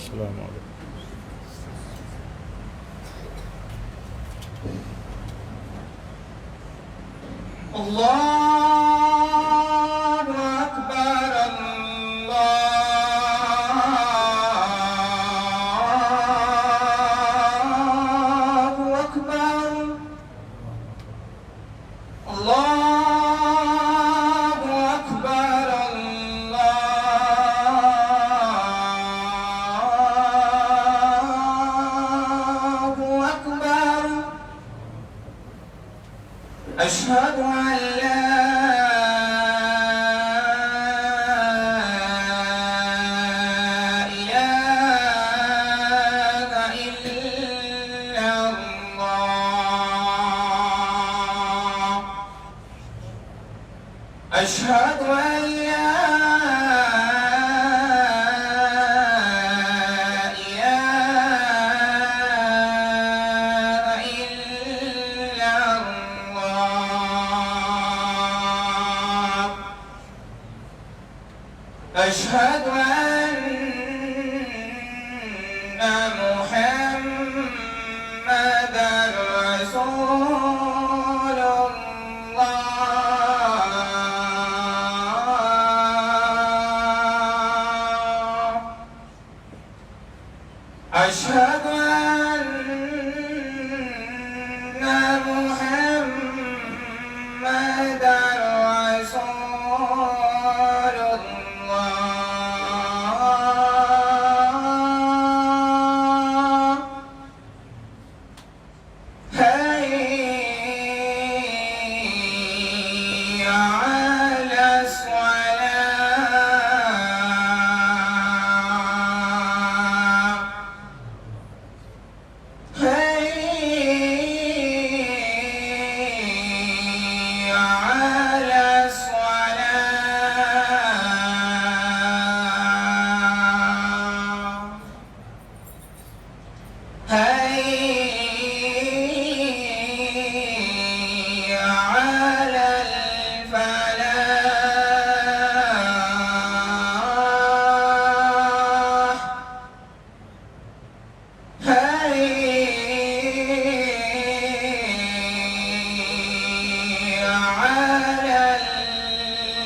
السلام علیکم. اللہ اکبر اللہ اکبر اللہ اکبر اللہ اکبر. أشهد أن لا إله إلا الله. أشهد أن لا إله إلا الله. أشهد أن محمدًا رسول الله. أشهد أن محمدًا رسول الله. حي على الصلاة. حي على الصلاة. حي على الفلاح. حي على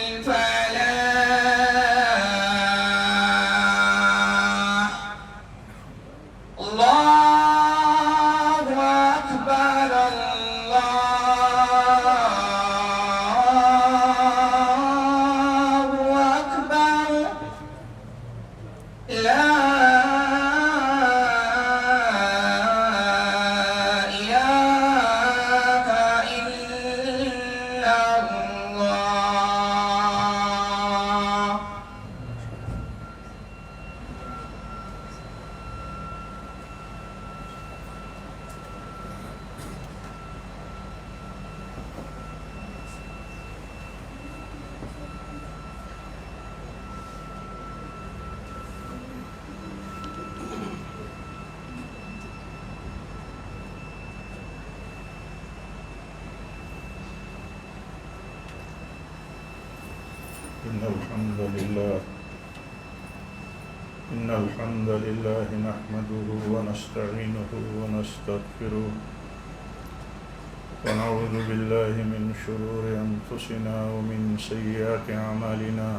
الفلاح. الله أكبر الله أكبر. لا إله إلا الله. إن الحمد لله نحمده ونستعينه ونستغفره ونعوذ بالله من شرور أنفسنا ومن سيئات أعمالنا.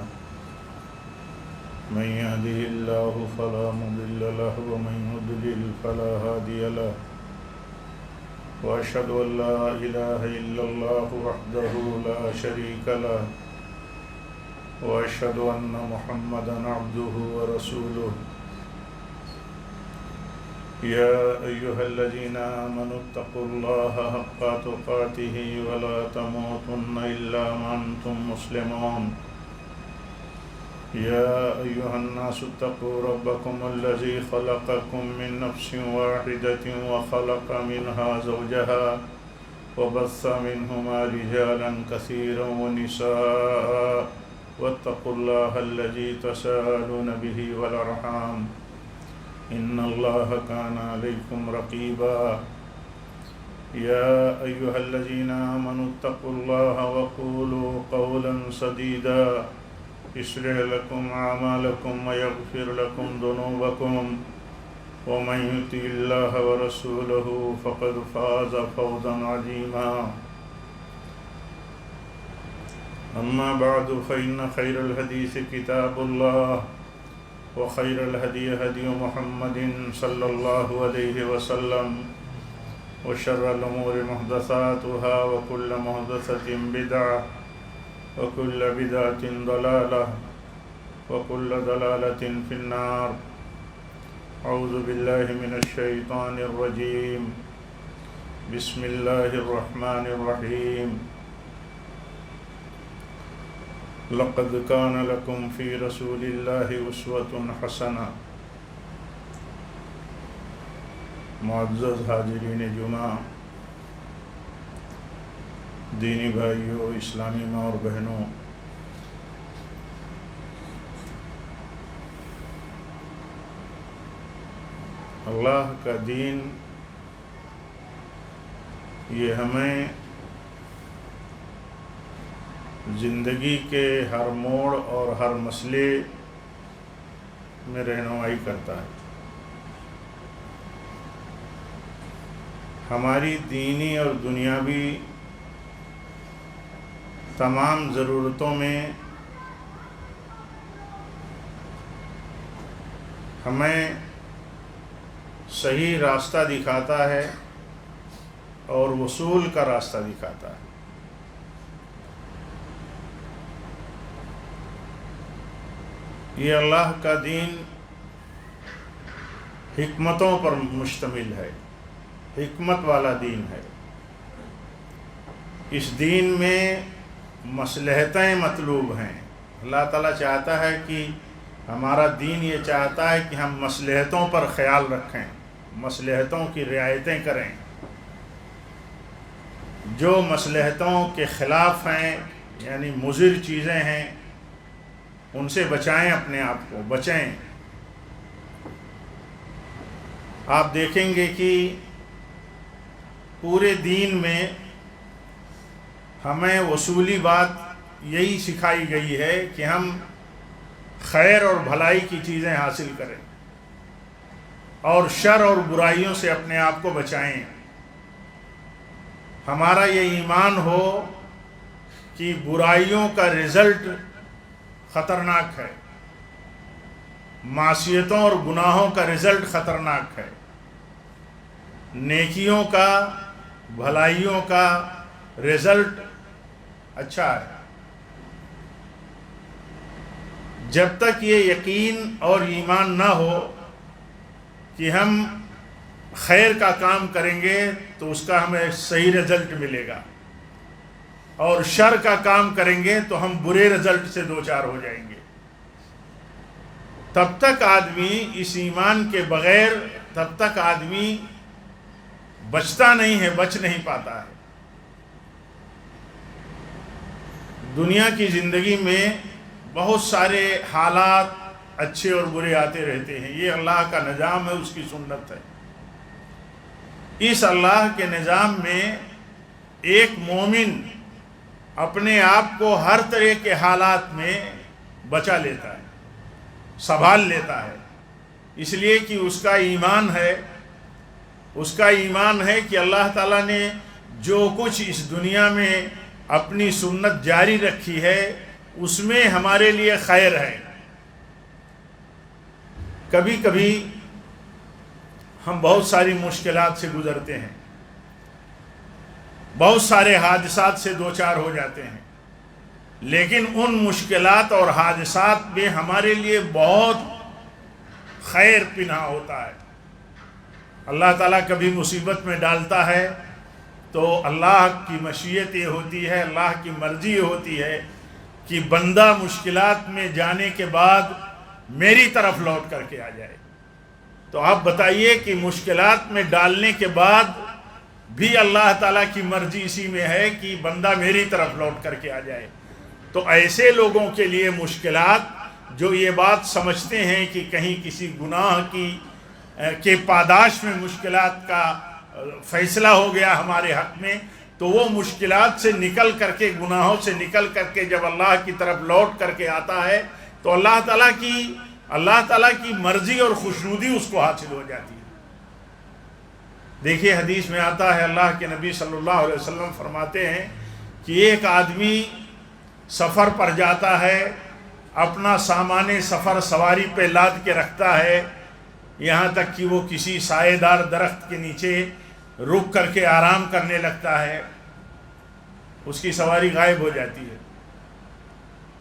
من يهده الله فلا مضل له ومن يضلل فلا هادي له. وأشهد أن لا إله إلا الله وحده لا شريك له وأشهد أن محمدًا عبده ورسوله. يا أيها الذين آمنوا اتقوا الله حق تقاته ولا تموتن إلا وأنتم مسلمون. يا أيها الناس اتقوا ربكم الذي خلقكم من نفس واحدة وخلق منها زوجها وبث منهما رجالا كثيرا ونساء. واتقوا الله الذي تساءلون به والأرحام إن الله كان عليكم رقيبا. يا أيها الذين آمنوا اتقوا الله وقولوا قولا سديدا يصلح لكم أعمالكم ويغفر لكم ذنوبكم ومن يطع الله ورسوله فقد فاز فوزا عظيما أما بعد فإن خير الحديث كتاب الله وخير الهدي هدي محمد صلى الله عليه وسلم وشر الأمور محدثاتها وكل محدثة بدعة وكل بدعة ضلالة وكل ضلالة في النار. أعوذ بالله من الشيطان الرجيم. بسم الله الرحمن الرحيم. لقد كان لكم في رسول الله أسوة حسنة. معزز حاضرین جمعہ، دینی بھائیوں، اسلامی ماں اور بہنوں، اللہ کا دین یہ ہمیں زندگی کے ہر موڑ اور ہر مسئلے میں رہنمائی کرتا ہے. ہماری دینی اور دنیاوی تمام ضرورتوں میں ہمیں صحیح راستہ دکھاتا ہے اور وصول کا راستہ دکھاتا ہے. یہ اللہ کا دین حکمتوں پر مشتمل ہے، حکمت والا دین ہے. اس دین میں مصلحتیں مطلوب ہیں. اللہ تعالیٰ چاہتا ہے کہ ہمارا دین یہ چاہتا ہے کہ ہم مصلحتوں پر خیال رکھیں، مصلحتوں کی رعایتیں کریں. جو مصلحتوں کے خلاف ہیں یعنی مضر چیزیں ہیں ان سے بچائیں، اپنے آپ کو بچیں. آپ دیکھیں گے کہ پورے دین میں ہمیں اصولی بات یہی سکھائی گئی ہے کہ ہم خیر اور بھلائی کی چیزیں حاصل کریں اور شر اور برائیوں سے اپنے آپ کو بچائیں. ہمارا یہ ایمان ہو کہ برائیوں کا رزلٹ خطرناک ہے، معصیتوں اور گناہوں کا رزلٹ خطرناک ہے، نیکیوں کا، بھلائیوں کا رزلٹ اچھا ہے. جب تک یہ یقین اور ایمان نہ ہو کہ ہم خیر کا کام کریں گے تو اس کا ہمیں صحیح رزلٹ ملے گا اور شر کا کام کریں گے تو ہم برے رزلٹ سے دوچار ہو جائیں گے، تب تک آدمی اس ایمان کے بغیر تب تک آدمی بچتا نہیں ہے، بچ نہیں پاتا ہے. دنیا کی زندگی میں بہت سارے حالات اچھے اور برے آتے رہتے ہیں. یہ اللہ کا نظام ہے، اس کی سنت ہے. اس اللہ کے نظام میں ایک مومن اپنے آپ کو ہر طرح کے حالات میں بچا لیتا ہے، سنبھال لیتا ہے، اس لیے کہ اس کا ایمان ہے. اس کا ایمان ہے کہ اللہ تعالیٰ نے جو کچھ اس دنیا میں اپنی سنت جاری رکھی ہے اس میں ہمارے لیے خیر ہے. کبھی کبھی ہم بہت ساری مشکلات سے گزرتے ہیں، بہت سارے حادثات سے دوچار ہو جاتے ہیں، لیکن ان مشکلات اور حادثات میں ہمارے لیے بہت خیر پنہاں ہوتا ہے. اللہ تعالیٰ کبھی مصیبت میں ڈالتا ہے تو اللہ کی مشیت یہ ہوتی ہے، اللہ کی مرضی یہ ہوتی ہے کہ بندہ مشکلات میں جانے کے بعد میری طرف لوٹ کر کے آ جائے. تو آپ بتائیے کہ مشکلات میں ڈالنے کے بعد بھی اللہ تعالیٰ کی مرضی اسی میں ہے کہ بندہ میری طرف لوٹ کر کے آ جائے. تو ایسے لوگوں کے لیے مشکلات جو یہ بات سمجھتے ہیں کہ کہیں کسی گناہ کے پاداش میں مشکلات کا فیصلہ ہو گیا ہمارے حق میں، تو وہ مشکلات سے نکل کر کے، گناہوں سے نکل کر کے جب اللہ کی طرف لوٹ کر کے آتا ہے تو اللہ تعالیٰ کی مرضی اور خوشنودی اس کو حاصل ہو جاتی ہے۔ دیکھیے حدیث میں آتا ہے، اللہ کے نبی صلی اللہ علیہ وسلم فرماتے ہیں کہ ایک آدمی سفر پر جاتا ہے، اپنا سامان سفر سواری پہ لاد کے رکھتا ہے، یہاں تک کہ وہ کسی سائے دار درخت کے نیچے رک کر کے آرام کرنے لگتا ہے، اس کی سواری غائب ہو جاتی ہے،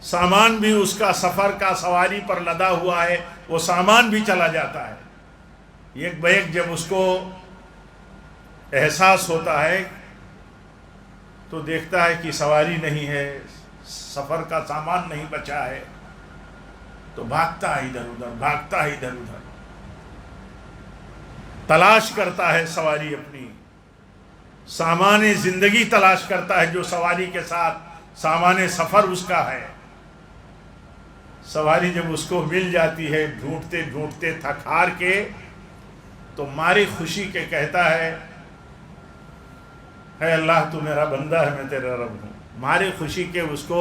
سامان بھی اس کا سفر کا سواری پر لدا ہوا ہے، وہ سامان بھی چلا جاتا ہے۔ ایک بیک جب اس کو احساس ہوتا ہے تو دیکھتا ہے کہ سواری نہیں ہے، سفر کا سامان نہیں بچا ہے، تو بھاگتا ہے ادھر ادھر، تلاش کرتا ہے سواری، اپنی سامان زندگی تلاش کرتا ہے جو سواری کے ساتھ سامان سفر اس کا ہے۔ سواری جب اس کو مل جاتی ہے ڈھونڈتے ڈھونڈتے تھک ہار کے، تو ماری خوشی کے کہتا ہے، اے اللہ تو میرا بندہ ہے، میں تیرا رب ہوں۔ ماری خوشی کے اس کو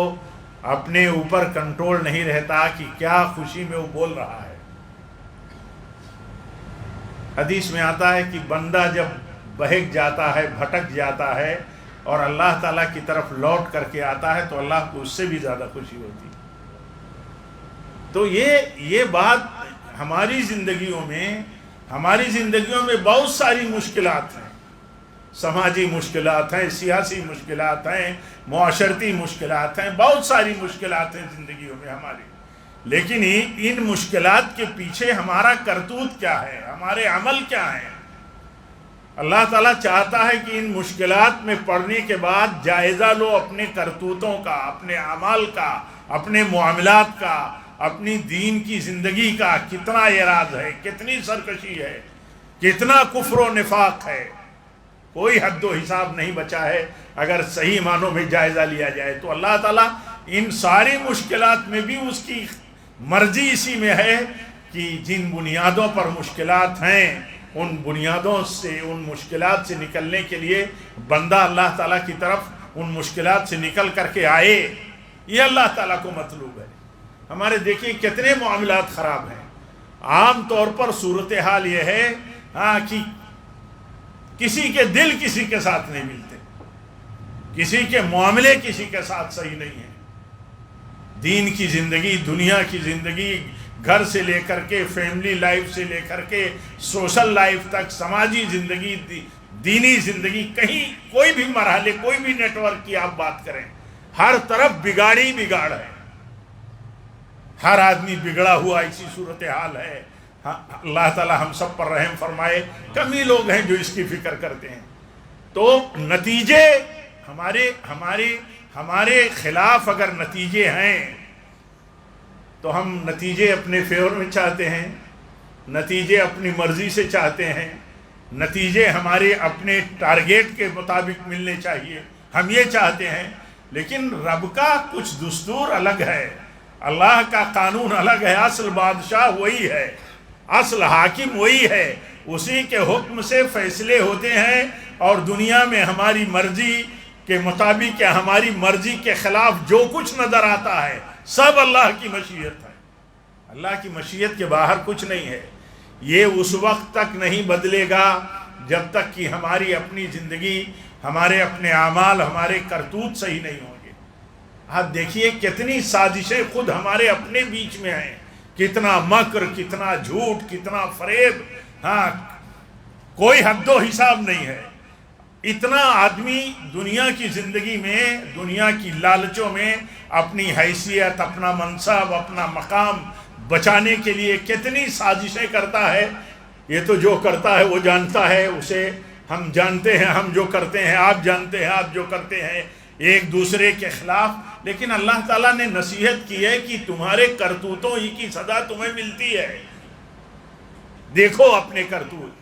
اپنے اوپر کنٹرول نہیں رہتا کہ کیا خوشی میں وہ بول رہا ہے۔ حدیث میں آتا ہے کہ بندہ جب بہک جاتا ہے، بھٹک جاتا ہے اور اللہ تعالیٰ کی طرف لوٹ کر کے آتا ہے تو اللہ کو اس سے بھی زیادہ خوشی ہوتی ہے۔ تو یہ بات ہماری زندگیوں میں بہت ساری مشکلات ہیں، سماجی مشکلات ہیں، سیاسی مشکلات ہیں، معاشرتی مشکلات ہیں، بہت ساری مشکلات ہیں زندگیوں میں ہماری، لیکن ان مشکلات کے پیچھے ہمارا کرتوت کیا ہے، ہمارے عمل کیا ہیں۔ اللہ تعالیٰ چاہتا ہے کہ ان مشکلات میں پڑنے کے بعد جائزہ لو اپنے کرتوتوں کا، اپنے اعمال کا، اپنے معاملات کا، اپنی دین کی زندگی کا، کتنا اعراض ہے، کتنی سرکشی ہے، کتنا کفر و نفاق ہے، کوئی حد و حساب نہیں بچا ہے۔ اگر صحیح معنوں میں جائزہ لیا جائے تو اللہ تعالیٰ ان ساری مشکلات میں بھی اس کی مرضی اسی میں ہے کہ جن بنیادوں پر مشکلات ہیں، ان بنیادوں سے، ان مشکلات سے نکلنے کے لیے بندہ اللہ تعالیٰ کی طرف ان مشکلات سے نکل کر کے آئے، یہ اللہ تعالیٰ کو مطلوب ہے۔ ہمارے دیکھیں کتنے معاملات خراب ہیں، عام طور پر صورتحال یہ ہے کہ کسی کے دل کسی کے ساتھ نہیں ملتے، کسی کے معاملے کسی کے ساتھ صحیح نہیں ہیں، دین کی زندگی، دنیا کی زندگی، گھر سے لے کر کے فیملی لائف سے لے کر کے سوشل لائف تک، سماجی زندگی، دینی زندگی، کہیں کوئی بھی مرحلے، کوئی بھی نیٹ ورک کی آپ بات کریں، ہر طرف بگاڑی بگاڑ ہے، ہر آدمی بگڑا ہوا اسی صورتحال ہے۔ اللہ تعالی ہم سب پر رحم فرمائے، کم ہی لوگ ہیں جو اس کی فکر کرتے ہیں۔ تو نتیجے ہمارے خلاف اگر نتیجے ہیں تو ہم نتیجے اپنے فیور میں چاہتے ہیں، نتیجے اپنی مرضی سے چاہتے ہیں، نتیجے ہمارے اپنے ٹارگیٹ کے مطابق ملنے چاہیے، ہم یہ چاہتے ہیں۔ لیکن رب کا کچھ دستور الگ ہے، اللہ کا قانون الگ ہے، اصل بادشاہ وہی ہے، اصل حاکم وہی ہے، اسی کے حکم سے فیصلے ہوتے ہیں، اور دنیا میں ہماری مرضی کے مطابق یا ہماری مرضی کے خلاف جو کچھ نظر آتا ہے سب اللہ کی مشیت ہے، اللہ کی مشیت کے باہر کچھ نہیں ہے۔ یہ اس وقت تک نہیں بدلے گا جب تک کہ ہماری اپنی زندگی، ہمارے اپنے اعمال، ہمارے کرتوت صحیح نہیں ہوں گے۔ آپ دیکھیے کتنی سازشیں خود ہمارے اپنے بیچ میں ہیں، کتنا مکر، کتنا جھوٹ، کتنا فریب، کوئی حد و حساب نہیں ہے۔ اتنا آدمی دنیا کی زندگی میں، دنیا کی لالچوں میں اپنی حیثیت، اپنا منصب، اپنا مقام بچانے کے لیے کتنی سازشیں کرتا ہے۔ یہ تو جو کرتا ہے وہ جانتا ہے، اسے ہم جانتے ہیں، ہم جو کرتے ہیں آپ جانتے ہیں، آپ جو کرتے ہیں ایک دوسرے کے خلاف۔ لیکن اللہ تعالیٰ نے نصیحت کی ہے کہ تمہارے کرتوتوں ہی کی سزا تمہیں ملتی ہے، دیکھو اپنے کرتوت۔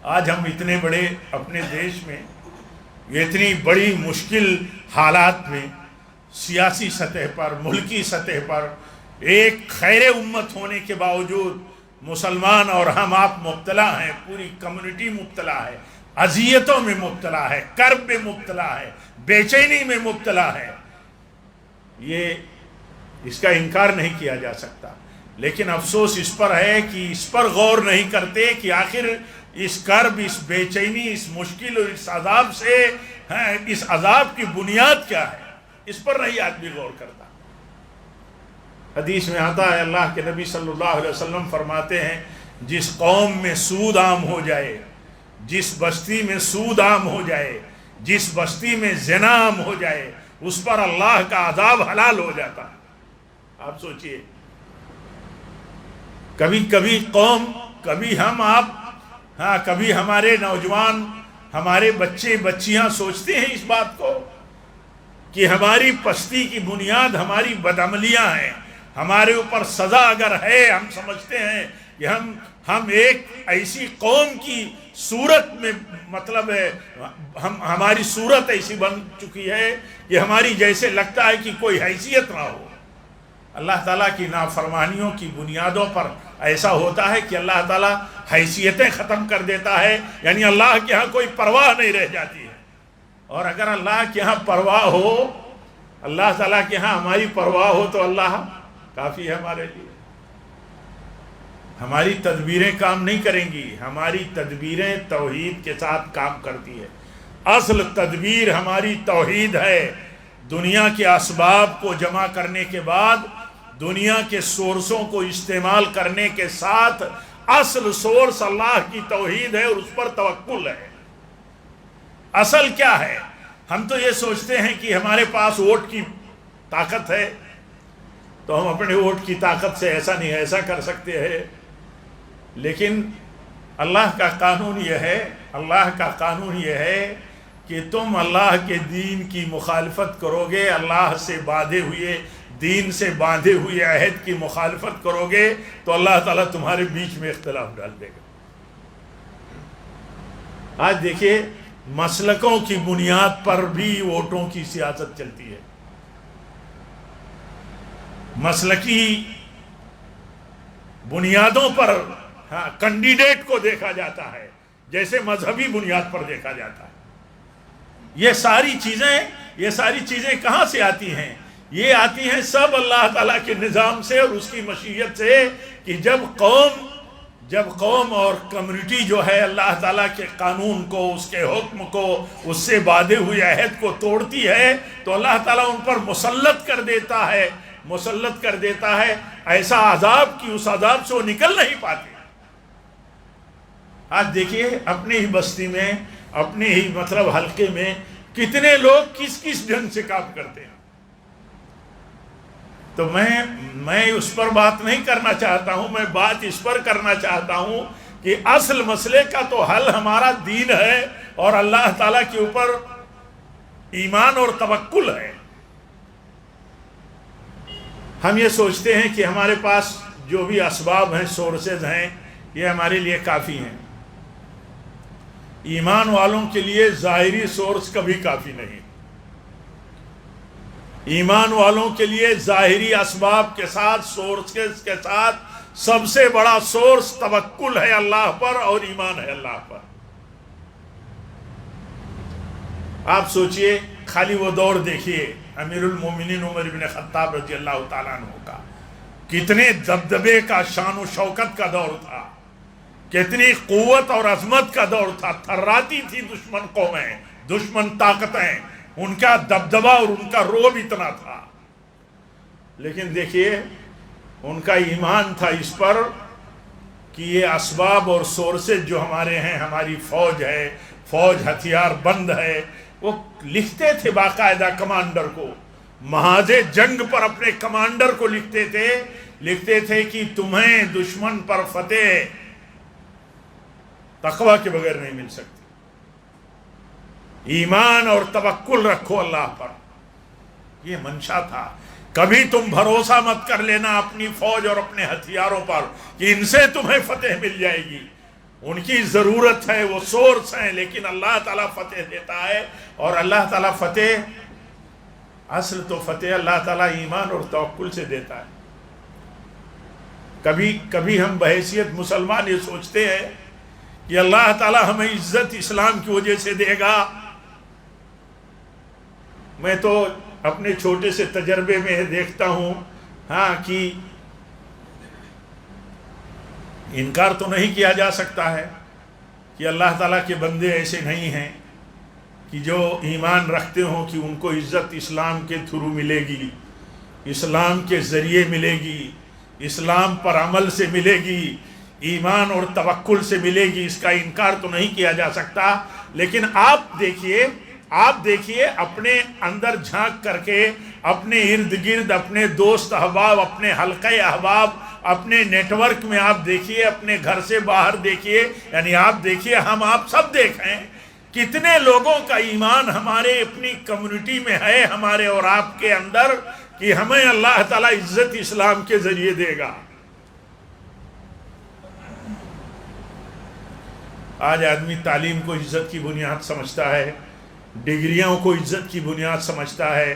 آج ہم اتنے بڑے اپنے دیش میں اتنی بڑی مشکل حالات میں، سیاسی سطح پر، ملکی سطح پر، ایک خیر امت ہونے کے باوجود مسلمان اور ہم آپ مبتلا ہیں، پوری کمیونٹی مبتلا ہے۔ اذیتوں میں مبتلا ہے، کرب میں مبتلا ہے، بے چینی میں مبتلا ہے، اس کا انکار نہیں کیا جا سکتا. لیکن افسوس اس پر ہے کہ اس پر غور نہیں کرتے کہ آخر اس کرب، اس بے چینی، اس مشکل اور اس عذاب سے اس عذاب کی بنیاد کیا ہے، اس پر نہیں آدمی غور کرتا. حدیث میں آتا ہے، اللہ کے نبی صلی اللہ علیہ وسلم فرماتے ہیں، جس قوم میں سود عام ہو جائے، جس بستی میں سود عام ہو جائے، جس بستی میں زنا عام ہو جائے، اس پر اللہ کا عذاب حلال ہو جاتا ہے. آپ سوچئے، کبھی قوم، کبھی ہم آپ، کبھی ہمارے نوجوان، ہمارے بچے بچیاں سوچتے ہیں اس بات کو کہ ہماری پستی کی بنیاد ہماری بدعملیاں ہیں. ہمارے اوپر سزا اگر ہے، ہم سمجھتے ہیں کہ ہم ایک ایسی قوم کی صورت میں، مطلب ہے ہماری صورت ایسی بن چکی ہے کہ ہماری جیسے لگتا ہے کہ کوئی حیثیت نہ ہو. اللہ تعالیٰ کی نافرمانیوں کی بنیادوں پر ایسا ہوتا ہے کہ اللہ تعالیٰ حیثیتیں ختم کر دیتا ہے، یعنی اللہ کے ہاں کوئی پرواہ نہیں رہ جاتی ہے. اور اگر اللہ کے ہاں پرواہ ہو، اللہ تعالیٰ کے ہاں ہماری پرواہ ہو تو اللہ کافی ہے ہمارے لیے. ہماری تدبیریں کام نہیں کریں گی، ہماری تدبیریں توحید کے ساتھ کام کرتی ہے. اصل تدبیر ہماری توحید ہے. دنیا کے اسباب کو جمع کرنے کے بعد، دنیا کے سورسوں کو استعمال کرنے کے ساتھ، اصل سورس اللہ کی توحید ہے اور اس پر توکل ہے. اصل کیا ہے؟ ہم تو یہ سوچتے ہیں کہ ہمارے پاس ووٹ کی طاقت ہے تو ہم اپنے ووٹ کی طاقت سے ایسا نہیں ایسا کر سکتے ہیں. لیکن اللہ کا قانون یہ ہے کہ تم اللہ کے دین کی مخالفت کرو گے، اللہ سے باندھے ہوئے دین سے باندھے ہوئے عہد کی مخالفت کرو گے تو اللہ تعالیٰ تمہارے بیچ میں اختلاف ڈال دے گا. آج دیکھیے، مسلکوں کی بنیاد پر بھی ووٹوں کی سیاست چلتی ہے. مسلکی بنیادوں پر کینڈیڈیٹ کو دیکھا جاتا ہے جیسے مذہبی بنیاد پر دیکھا جاتا ہے. یہ ساری چیزیں کہاں سے آتی ہیں؟ یہ آتی ہیں سب اللہ تعالیٰ کے نظام سے اور اس کی مشیت سے کہ جب قوم اور کمیونٹی جو ہے اللہ تعالیٰ کے قانون کو، اس کے حکم کو، اس سے باندھے ہوئے عہد کو توڑتی ہے تو اللہ تعالیٰ ان پر مسلط کر دیتا ہے ایسا عذاب کہ اس عذاب سے وہ نکل نہیں پاتے. آج دیکھیے اپنی ہی بستی میں، اپنے ہی حلقے میں کتنے لوگ کس ڈھنگ سے کام کرتے ہیں. تو میں اس پر بات نہیں کرنا چاہتا ہوں، میں بات اس پر کرنا چاہتا ہوں کہ اصل مسئلے کا تو حل ہمارا دین ہے اور اللہ تعالیٰ کے اوپر ایمان اور توکل ہے. ہم یہ سوچتے ہیں کہ ہمارے پاس جو بھی اسباب ہیں، سورسز ہیں، یہ ہمارے لیے کافی ہیں. ایمان والوں کے لیے ظاہری سورس کبھی کافی نہیں. ایمان والوں کے لیے ظاہری اسباب کے ساتھ، سورسز کے ساتھ سب سے بڑا سورس توکل ہے اللہ پر اور ایمان ہے اللہ پر. آپ سوچئے، خالی وہ دور دیکھیے امیر المومنین عمر بن خطاب رضی اللہ تعالیٰ عنہ کا، کتنے دبدبے کا، شان و شوکت کا دور تھا، کتنی قوت اور عظمت کا دور تھا. تھراتی تھی دشمن قومیں، دشمن طاقتیں، ان کا دبدبا اور ان کا رعب اتنا تھا. لیکن دیکھیے ان کا ایمان تھا اس پر کہ یہ اسباب اور سورسز جو ہمارے ہیں، ہماری فوج ہے، فوج ہتھیار بند ہے. وہ لکھتے تھے باقاعدہ کمانڈر کو، محاذ جنگ پر اپنے کمانڈر کو لکھتے تھے کہ تمہیں دشمن پر فتح تقوی کے بغیر نہیں مل سکتی. ایمان اور توکل رکھو اللہ پر، یہ منشا تھا. کبھی تم بھروسہ مت کر لینا اپنی فوج اور اپنے ہتھیاروں پر کہ ان سے تمہیں فتح مل جائے گی. ان کی ضرورت ہے، وہ سورس ہیں، لیکن اللہ تعالیٰ فتح دیتا ہے. اور اللہ تعالیٰ اصل تو فتح اللہ تعالیٰ ایمان اور توکل سے دیتا ہے. کبھی ہم بحیثیت مسلمان یہ سوچتے ہیں کہ اللہ تعالی ہمیں عزت اسلام کی وجہ سے دے گا. میں تو اپنے چھوٹے سے تجربے میں دیکھتا ہوں کہ انکار تو نہیں کیا جا سکتا ہے کہ اللہ تعالیٰ کے بندے ایسے نہیں ہیں کہ جو ایمان رکھتے ہوں کہ ان کو عزت اسلام کے تھرو ملے گی، اسلام کے ذریعے ملے گی، اسلام پر عمل سے ملے گی، ایمان اور توکل سے ملے گی. اس کا انکار تو نہیں کیا جا سکتا. لیکن آپ دیکھیے اپنے اندر جھانک کر کے، اپنے ارد گرد، اپنے دوست احباب، اپنے حلقہ احباب، اپنے نیٹ ورک میں آپ دیکھیے، اپنے گھر سے باہر دیکھیے، یعنی آپ دیکھیے، ہم آپ سب دیکھیں کتنے لوگوں کا ایمان ہمارے اپنی کمیونٹی میں ہے، ہمارے اور آپ کے اندر، کہ ہمیں اللہ تعالیٰ عزت اسلام کے ذریعے دے گا. آج آدمی تعلیم کو عزت کی بنیاد سمجھتا ہے، ڈگریوں کو عزت کی بنیاد سمجھتا ہے،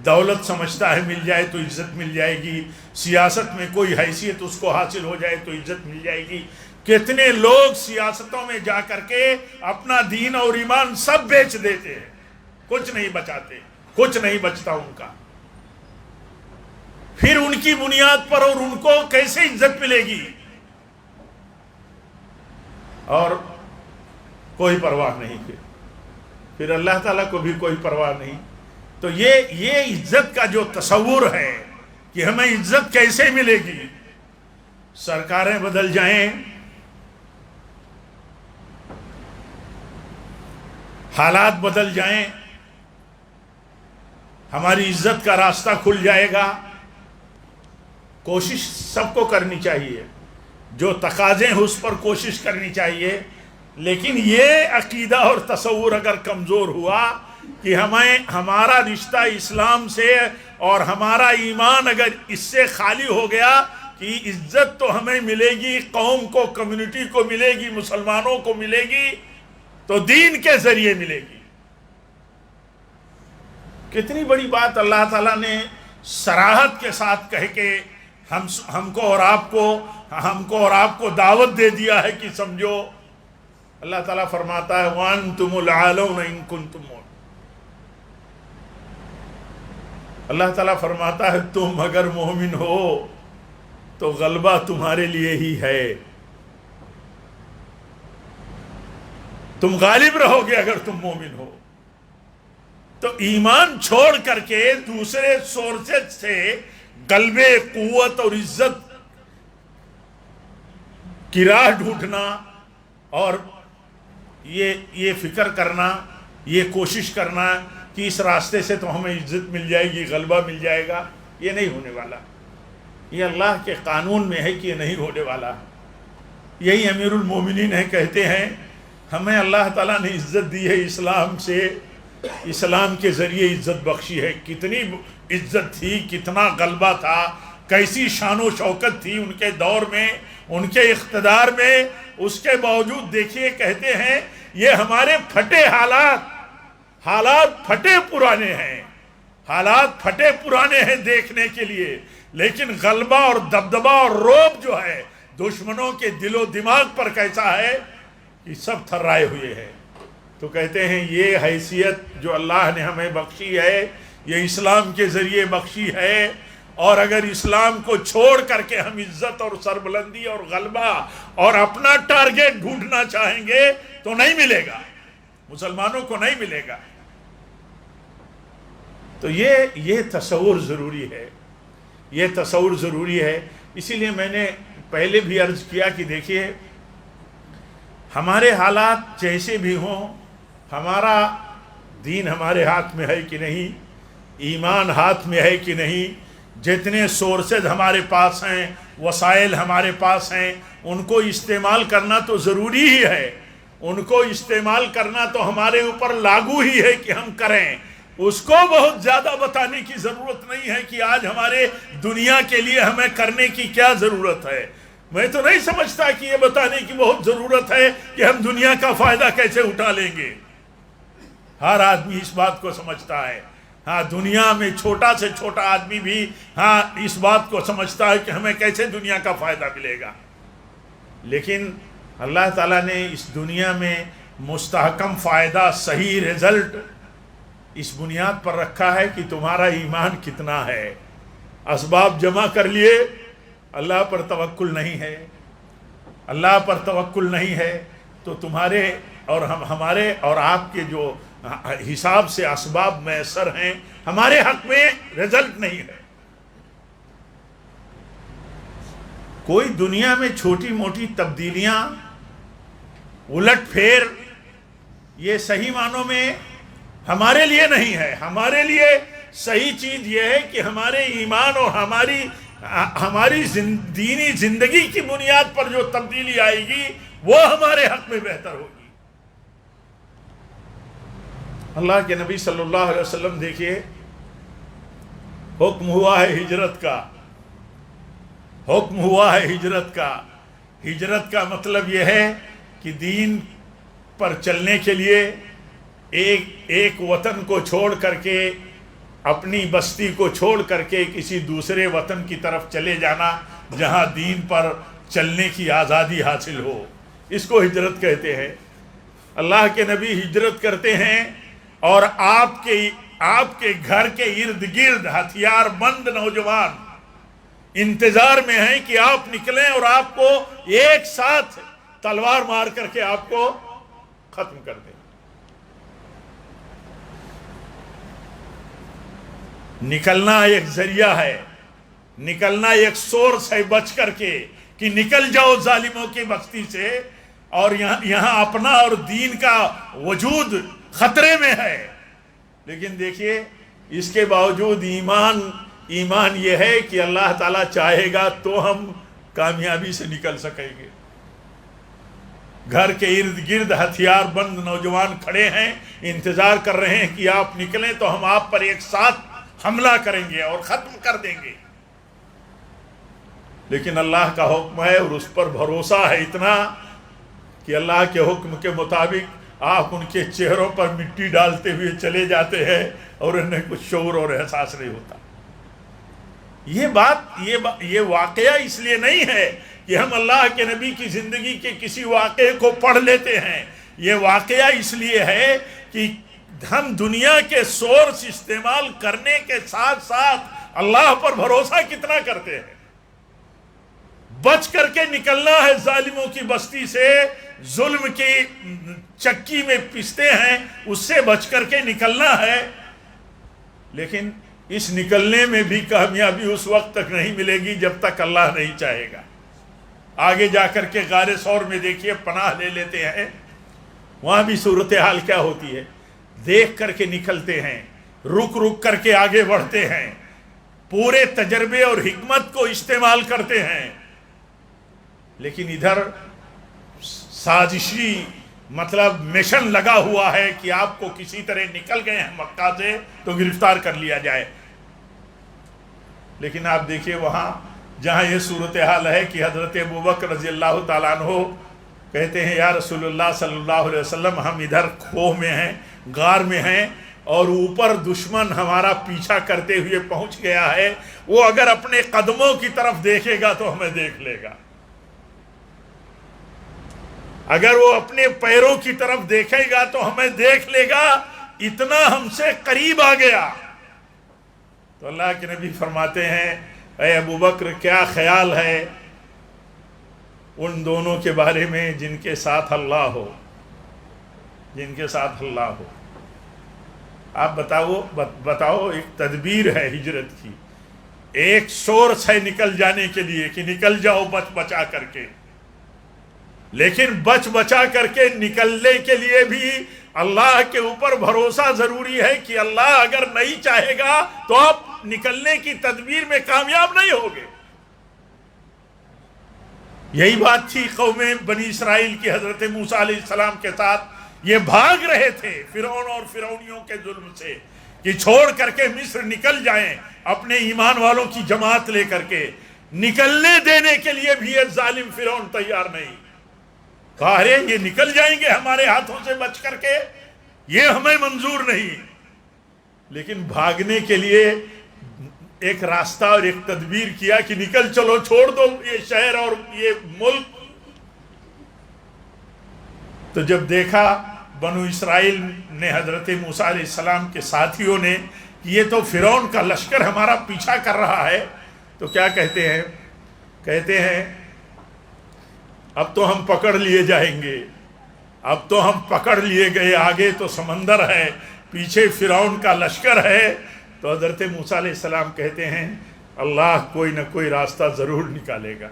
دولت سمجھتا ہے مل جائے تو عزت مل جائے گی، سیاست میں کوئی حیثیت اس کو حاصل ہو جائے تو عزت مل جائے گی. کتنے لوگ سیاستوں میں جا کر کے اپنا دین اور ایمان سب بیچ دیتے ہیں، کچھ نہیں بچاتے، کچھ نہیں بچتا ان کا. پھر ان کی بنیاد پر اور ان کو کیسے عزت ملے گی؟ اور کوئی پرواہ نہیں. پھر اللہ تعالیٰ کو بھی کوئی پرواہ نہیں. تو یہ عزت کا جو تصور ہے کہ ہمیں عزت کیسے ملے گی، سرکاریں بدل جائیں، حالات بدل جائیں، ہماری عزت کا راستہ کھل جائے گا. کوشش سب کو کرنی چاہیے، جو تقاضے ہیں اس پر کوشش کرنی چاہیے. لیکن یہ عقیدہ اور تصور اگر کمزور ہوا کہ ہمارا رشتہ اسلام سے اور ہمارا ایمان اگر اس سے خالی ہو گیا کہ عزت تو ہمیں ملے گی، قوم کو، کمیونٹی کو ملے گی، مسلمانوں کو ملے گی، تو دین کے ذریعے ملے گی. کتنی بڑی بات اللہ تعالیٰ نے صراحت کے ساتھ کہہ کے ہم کو اور آپ کو دعوت دے دیا ہے کہ سمجھو. اللہ تعالیٰ فرماتا ہے وَأَنْتُمُ الْأَعْلَوْنَ إِن كُنتُم مُؤْمِنِينَ. اللہ تعالیٰ فرماتا ہے تم اگر مومن ہو تو غلبہ تمہارے لیے ہی ہے، تم غالب رہو گے اگر تم مومن ہو. تو ایمان چھوڑ کر کے دوسرے سورسز سے غلبے، قوت اور عزت کی راہ ڈھونڈنا اور یہ فکر کرنا، یہ کوشش کرنا کہ اس راستے سے تو ہمیں عزت مل جائے گی، غلبہ مل جائے گا، یہ نہیں ہونے والا. یہ اللہ کے قانون میں ہے کہ یہ نہیں ہونے والا. یہی امیر المومنین ہے، کہتے ہیں ہمیں اللہ تعالیٰ نے عزت دی ہے اسلام سے، اسلام کے ذریعے عزت بخشی ہے. کتنی عزت تھی، کتنا غلبہ تھا، کیسی شان و شوکت تھی ان کے دور میں، ان کے اقتدار میں. اس کے باوجود دیکھیے کہتے ہیں یہ ہمارے پھٹے حالات پھٹے پرانے ہیں دیکھنے کے لیے، لیکن غلبہ اور دبدبہ اور رعب جو ہے دشمنوں کے دل و دماغ پر کیسا ہے کہ سب تھرائے ہوئے ہیں. تو کہتے ہیں یہ حیثیت جو اللہ نے ہمیں بخشی ہے یہ اسلام کے ذریعے بخشی ہے، اور اگر اسلام کو چھوڑ کر کے ہم عزت اور سربلندی اور غلبہ اور اپنا ٹارگیٹ ڈھونڈنا چاہیں گے تو نہیں ملے گا، مسلمانوں کو نہیں ملے گا. تو یہ تصور ضروری ہے، یہ تصور ضروری ہے. اسی لیے میں نے پہلے بھی عرض کیا کہ دیکھیے ہمارے حالات جیسے بھی ہوں، ہمارا دین ہمارے ہاتھ میں ہے کہ نہیں، ایمان ہاتھ میں ہے کہ نہیں، جتنے سورسز ہمارے پاس ہیں، وسائل ہمارے پاس ہیں، ان کو استعمال کرنا تو ضروری ہی ہے. ان کو استعمال کرنا تو ہمارے اوپر لاگو ہی ہے کہ ہم کریں. اس کو بہت زیادہ بتانے کی ضرورت نہیں ہے کہ آج ہمارے دنیا کے لیے ہمیں کرنے کی کیا ضرورت ہے. میں تو نہیں سمجھتا کہ یہ بتانے کی بہت ضرورت ہے کہ ہم دنیا کا فائدہ کیسے اٹھا لیں گے. ہر آدمی اس بات کو سمجھتا ہے. دنیا میں چھوٹا سے چھوٹا آدمی بھی اس بات کو سمجھتا ہے کہ ہمیں کیسے دنیا کا فائدہ ملے گا. لیکن اللہ تعالیٰ نے اس دنیا میں مستحکم فائدہ، صحیح رزلٹ اس بنیاد پر رکھا ہے کہ تمہارا ایمان کتنا ہے۔ اسباب جمع کر لیے، اللہ پر توکل نہیں ہے، اللہ پر توکل نہیں ہے تو تمہارے اور ہمارے اور آپ کے جو حساب سے اسباب میسر ہیں، ہمارے حق میں رزلٹ نہیں ہے۔ کوئی دنیا میں چھوٹی موٹی تبدیلیاں، الٹ پھیر، یہ صحیح معنوں میں ہمارے لیے نہیں ہے۔ ہمارے لیے صحیح چیز یہ ہے کہ ہمارے ایمان اور ہماری دینی زندگی کی بنیاد پر جو تبدیلی آئے گی وہ ہمارے حق میں بہتر ہوگی۔ اللہ کے نبی صلی اللہ علیہ وسلم دیکھیے، حکم ہوا ہے ہجرت کا، حکم ہوا ہے ہجرت کا۔ ہجرت کا مطلب یہ ہے کہ دین پر چلنے کے لیے ایک وطن کو چھوڑ کر کے، اپنی بستی کو چھوڑ کر کے کسی دوسرے وطن کی طرف چلے جانا جہاں دین پر چلنے کی آزادی حاصل ہو، اس کو ہجرت کہتے ہیں۔ اللہ کے نبی ہجرت کرتے ہیں اور آپ کے گھر کے ارد گرد ہتھیار بند نوجوان انتظار میں ہیں کہ آپ نکلیں اور آپ کو ایک ساتھ تلوار مار کر کے آپ کو ختم کر دیں۔ نکلنا ایک ذریعہ ہے، نکلنا ایک سورس ہے بچ کر کے کہ نکل جاؤ ظالموں کی بستی سے، اور یہاں اپنا اور دین کا وجود خطرے میں ہے۔ لیکن دیکھیے، اس کے باوجود ایمان یہ ہے کہ اللہ تعالیٰ چاہے گا تو ہم کامیابی سے نکل سکیں گے۔ گھر کے ارد گرد ہتھیار بند نوجوان کھڑے ہیں، انتظار کر رہے ہیں کہ آپ نکلیں تو ہم آپ پر ایک ساتھ حملہ کریں گے اور ختم کر دیں گے۔ لیکن اللہ کا حکم ہے اور اس پر بھروسہ ہے اتنا کہ اللہ کے حکم کے مطابق آپ ان کے چہروں پر مٹی ڈالتے ہوئے چلے جاتے ہیں اور انہیں کچھ شعور اور احساس نہیں ہوتا۔ یہ واقعہ اس لیے نہیں ہے کہ ہم اللہ کے نبی کی زندگی کے کسی واقعے کو پڑھ لیتے ہیں، یہ واقعہ اس لیے ہے کہ ہم دنیا کے سورس استعمال کرنے کے ساتھ ساتھ اللہ پر بھروسہ کتنا کرتے ہیں۔ بچ کر کے نکلنا ہے ظالموں کی بستی سے، ظلم کی چکی میں پستے ہیں اس سے بچ کر کے نکلنا ہے۔ لیکن اس نکلنے میں بھی کامیابی اس وقت تک نہیں ملے گی جب تک اللہ نہیں چاہے گا۔ آگے جا کر کے غار ثور میں دیکھیے، پناہ لے لیتے ہیں، وہاں بھی صورتحال کیا ہوتی ہے، دیکھ کر کے نکلتے ہیں، رک کر کے آگے بڑھتے ہیں، پورے تجربے اور حکمت کو استعمال کرتے ہیں۔ لیکن ادھر سازشی مطلب مشن لگا ہوا ہے کہ آپ کو کسی طرح نکل گئے ہیں مکہ سے تو گرفتار کر لیا جائے۔ لیکن آپ دیکھیے وہاں جہاں یہ صورتحال ہے کہ حضرت ابوبکر رضی اللہ تعالیٰ عنہ کہتے ہیں، یا رسول اللہ صلی اللہ علیہ وسلم، ہم ادھر کھوہ میں ہیں، غار میں ہیں، اور اوپر دشمن ہمارا پیچھا کرتے ہوئے پہنچ گیا ہے، وہ اگر اپنے قدموں کی طرف دیکھے گا تو ہمیں دیکھ لے گا، اگر وہ اپنے پیروں کی طرف دیکھے گا تو ہمیں دیکھ لے گا، اتنا ہم سے قریب آ گیا۔ تو اللہ کے نبی فرماتے ہیں، اے ابوبکر، کیا خیال ہے ان دونوں کے بارے میں جن کے ساتھ اللہ ہو، جن کے ساتھ اللہ ہو؟ آپ بتاؤ، ایک تدبیر ہے ہجرت کی، ایک سورس ہے نکل جانے کے لیے کہ نکل جاؤ بچا کر کے، لیکن بچا کر کے نکلنے کے لیے بھی اللہ کے اوپر بھروسہ ضروری ہے کہ اللہ اگر نہیں چاہے گا تو آپ نکلنے کی تدبیر میں کامیاب نہیں ہوگے۔ یہی بات تھی قوم بنی اسرائیل کی حضرت موسیٰ علیہ السلام کے ساتھ، یہ بھاگ رہے تھے فرعون اور فرعونیوں کے ظلم سے کہ چھوڑ کر کے مصر نکل جائیں، اپنے ایمان والوں کی جماعت لے کر کے نکلنے دینے کے لیے بھی یہ ظالم فرعون تیار نہیں، کہا ارے یہ نکل جائیں گے ہمارے ہاتھوں سے بچ کر کے، یہ ہمیں منظور نہیں۔ لیکن بھاگنے کے لیے ایک راستہ اور ایک تدبیر کیا کہ نکل چلو، چھوڑ دو یہ شہر اور یہ ملک، تو جب دیکھا بنو اسرائیل نے حضرت موسیٰ علیہ السلام کے ساتھیوں نے کہ یہ تو فرعون کا لشکر ہمارا پیچھا کر رہا ہے، تو کیا کہتے ہیں؟ کہتے ہیں اب تو ہم پکڑ لیے جائیں گے، اب تو ہم پکڑ لیے گئے، آگے تو سمندر ہے، پیچھے فرعون کا لشکر ہے۔ تو حضرت موسیٰ علیہ السلام کہتے ہیں اللہ کوئی نہ کوئی راستہ ضرور نکالے گا۔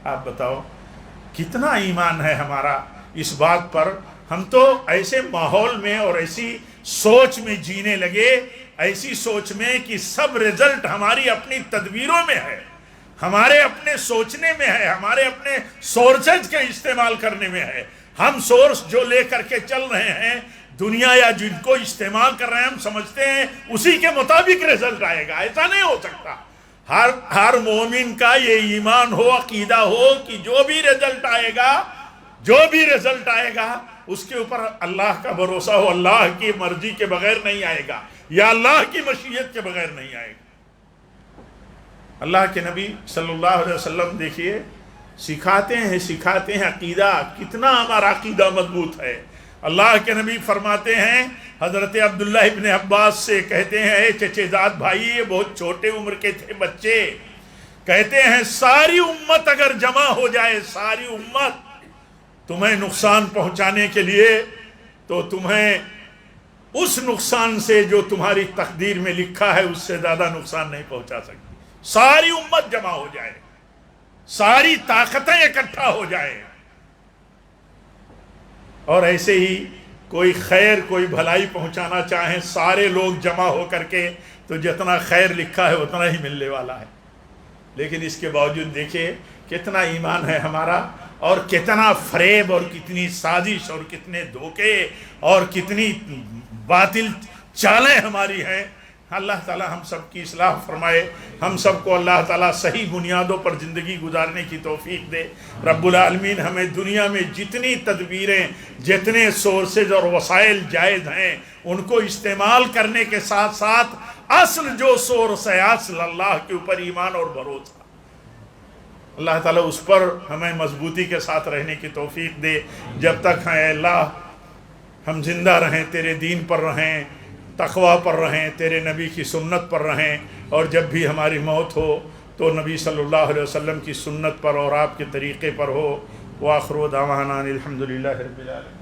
آپ بتاؤ کتنا ایمان ہے ہمارا اس بات پر۔ ہم تو ایسے ماحول میں اور ایسی سوچ میں جینے لگے، ایسی سوچ میں کہ سب رزلٹ ہماری اپنی تدبیروں میں ہے، ہمارے اپنے سوچنے میں ہے، ہمارے اپنے سورسز کے استعمال کرنے میں ہے۔ ہم سورس جو لے کر کے چل رہے ہیں دنیا یا جن کو استعمال کر رہے ہیں، ہم سمجھتے ہیں اسی کے مطابق رزلٹ آئے گا۔ ایسا نہیں ہو سکتا۔ ہر مومن کا یہ ایمان ہو، عقیدہ ہو کہ جو بھی رزلٹ آئے گا اس کے اوپر اللہ کا بھروسہ ہو، اللہ کی مرضی کے بغیر نہیں آئے گا یا اللہ کی مشیت کے بغیر نہیں آئے گا۔ اللہ کے نبی صلی اللہ علیہ وسلم دیکھیے سکھاتے ہیں عقیدہ، کتنا ہمارا عقیدہ مضبوط ہے۔ اللہ کے نبی فرماتے ہیں، حضرت عبداللہ ابن عباس سے کہتے ہیں، اے چچے زاد بھائی، یہ بہت چھوٹے عمر کے تھے بچے، کہتے ہیں ساری امت اگر جمع ہو جائے، ساری امت تمہیں نقصان پہنچانے کے لیے، تو تمہیں اس نقصان سے جو تمہاری تقدیر میں لکھا ہے اس سے زیادہ نقصان نہیں پہنچا سکتی۔ ساری امت جمع ہو جائے، ساری طاقتیں اکٹھا ہو جائیں، اور ایسے ہی کوئی خیر کوئی بھلائی پہنچانا چاہیں سارے لوگ جمع ہو کر کے، تو جتنا خیر لکھا ہے اتنا ہی ملنے والا ہے۔ لیکن اس کے باوجود دیکھیں کتنا ایمان ہے ہمارا، اور کتنا فریب اور کتنی سازش اور کتنے دھوکے اور کتنی باطل چالیں ہماری ہیں۔ اللہ تعالی ہم سب کی اصلاح فرمائے، ہم سب کو اللہ تعالی صحیح بنیادوں پر زندگی گزارنے کی توفیق دے۔ رب العالمین ہمیں دنیا میں جتنی تدبیریں، جتنے سورسز اور وسائل جائز ہیں ان کو استعمال کرنے کے ساتھ ساتھ اصل جو سورس ہے، اصل اللہ کے اوپر ایمان اور بھروسہ، اللہ تعالیٰ اس پر ہمیں مضبوطی کے ساتھ رہنے کی توفیق دے۔ جب تک ہیں اللہ ہم زندہ رہیں، تیرے دین پر رہیں، تقوی پر رہیں، تیرے نبی کی سنت پر رہیں، اور جب بھی ہماری موت ہو تو نبی صلی اللہ علیہ وسلم کی سنت پر اور آپ کے طریقے پر ہو۔ وآخر دعوانا الحمدللہ رب العالمین۔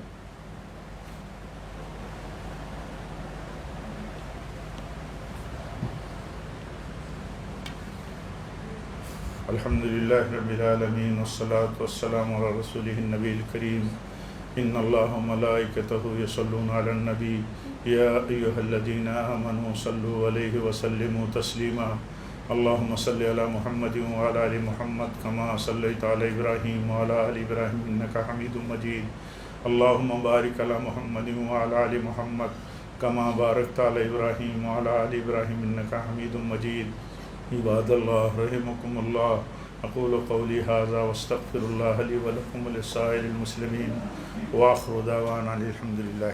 الحمدللہ رب العالمین والصلاة والسلام علی رسولہ النبی الکریم۔ ان اللہ وملائکتہ یصلون علی النبی یا ایہا الذین آمنوا صلوا علیہ وسلموا تسلیما۔ اللہم صلی علی محمد وعلی آل محمد کما صلیت علی ابراہیم وعلی آل ابراہیم انکا حمید مجید۔ اللہم بارک علی محمد وعلی آل محمد کما بارکت علی ابراہیم وعلی آل ابراہیم انکا حمید مجید۔ عباد اللہ رحمکم اللہ، اقول قولی ھذا واستغفر اللہ لی ولکم ولسائر المسلمین، وآخر دعوانا الحمدللہ۔